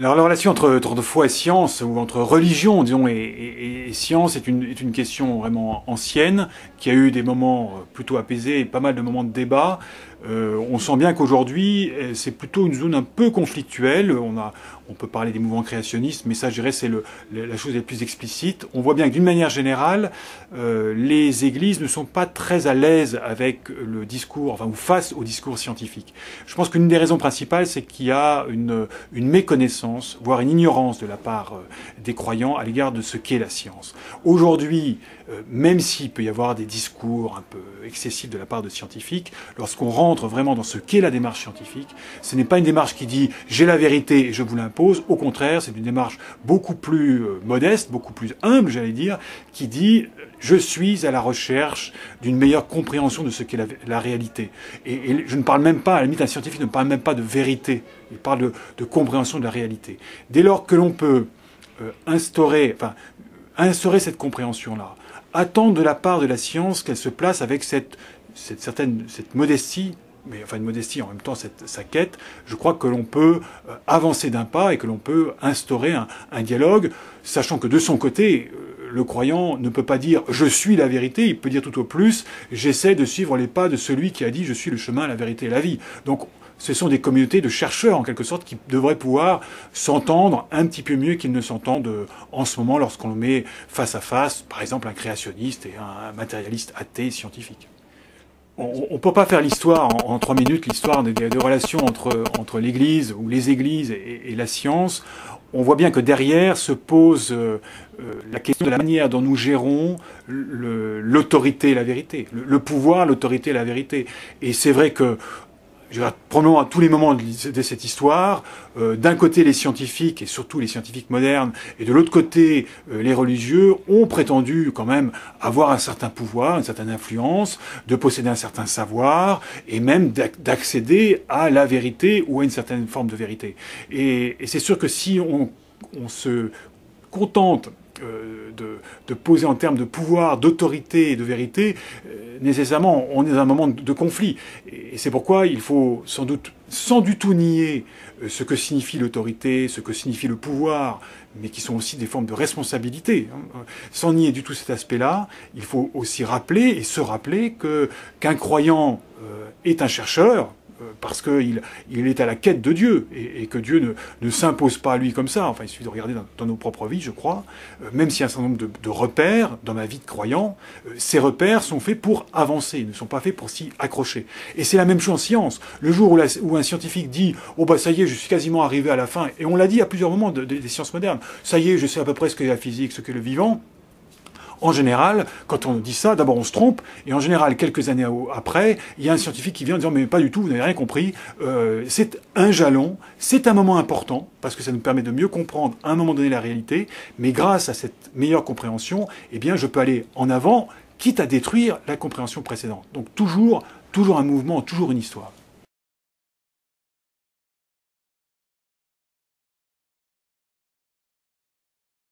Alors la relation entre foi et science, ou entre religion, disons, et science est une question vraiment ancienne, qui a eu des moments plutôt apaisés et pas mal de moments de débat. On sent bien qu'aujourd'hui, c'est plutôt une zone un peu conflictuelle. On peut parler des mouvements créationnistes, mais ça, je dirais, c'est la chose la plus explicite. On voit bien que d'une manière générale, les églises ne sont pas très à l'aise avec le discours, enfin, ou face au discours scientifique. Je pense qu'une des raisons principales, c'est qu'il y a une méconnaissance, voire une ignorance de la part des croyants à l'égard de ce qu'est la science. Aujourd'hui, même s'il peut y avoir des discours un peu excessifs de la part de scientifiques, lorsqu'on rentre vraiment dans ce qu'est la démarche scientifique, ce n'est pas une démarche qui dit « j'ai la vérité et je vous l'impose ». Au contraire, c'est une démarche beaucoup plus modeste, beaucoup plus humble, j'allais dire, qui dit « je suis à la recherche d'une meilleure compréhension de ce qu'est la réalité ». Et je ne parle même pas, à la limite, un scientifique ne parle même pas de vérité, il parle de compréhension de la réalité. Dès lors que l'on peut instaurer cette compréhension-là, attendre de la part de la science qu'elle se place avec cette modestie, mais enfin une modestie en même temps sa quête, je crois que l'on peut avancer d'un pas et que l'on peut instaurer un dialogue, sachant que de son côté, le croyant ne peut pas dire « je suis la vérité », il peut dire tout au plus « j'essaie de suivre les pas de celui qui a dit « je suis le chemin, la vérité et la vie ». Donc ce sont des communautés de chercheurs, en quelque sorte, qui devraient pouvoir s'entendre un petit peu mieux qu'ils ne s'entendent en ce moment lorsqu'on le met face à face, par exemple, un créationniste et un matérialiste athée scientifique. On ne peut pas faire l'histoire en 3 minutes, l'histoire des relations entre l'Église ou les Églises et la science. On voit bien que derrière se pose la question de la manière dont nous gérons l'autorité et la vérité, le pouvoir, l'autorité et la vérité. Et c'est vrai que probablement à tous les moments de cette histoire, d'un côté les scientifiques, et surtout les scientifiques modernes, et de l'autre côté les religieux, ont prétendu quand même avoir un certain pouvoir, une certaine influence, de posséder un certain savoir, et même d'accéder à la vérité ou à une certaine forme de vérité. Et c'est sûr que si on se contente de poser en termes de pouvoir, d'autorité et de vérité, nécessairement on est dans un moment de conflit. Et c'est pourquoi il faut sans doute, sans du tout nier ce que signifie l'autorité, ce que signifie le pouvoir, mais qui sont aussi des formes de responsabilité. Sans nier du tout cet aspect-là, il faut aussi rappeler et se rappeler qu'un croyant est un chercheur, parce qu'il est à la quête de Dieu, et que Dieu ne s'impose pas à lui comme ça. Enfin, il suffit de regarder dans nos propres vies, je crois, même s'il y a un certain nombre de repères dans ma vie de croyant, ces repères sont faits pour avancer, ils ne sont pas faits pour s'y accrocher. Et c'est la même chose en science. Le jour où un scientifique dit « Oh bah ça y est, je suis quasiment arrivé à la fin », et on l'a dit à plusieurs moments des sciences modernes, « Ça y est, je sais à peu près ce qu'est la physique, ce qu'est le vivant », en général, quand on dit ça, d'abord on se trompe, et en général, quelques années après, il y a un scientifique qui vient en disant « mais pas du tout, vous n'avez rien compris, c'est un jalon, c'est un moment important, parce que ça nous permet de mieux comprendre à un moment donné la réalité, mais grâce à cette meilleure compréhension, eh bien je peux aller en avant, quitte à détruire la compréhension précédente. » Donc toujours un mouvement, toujours une histoire.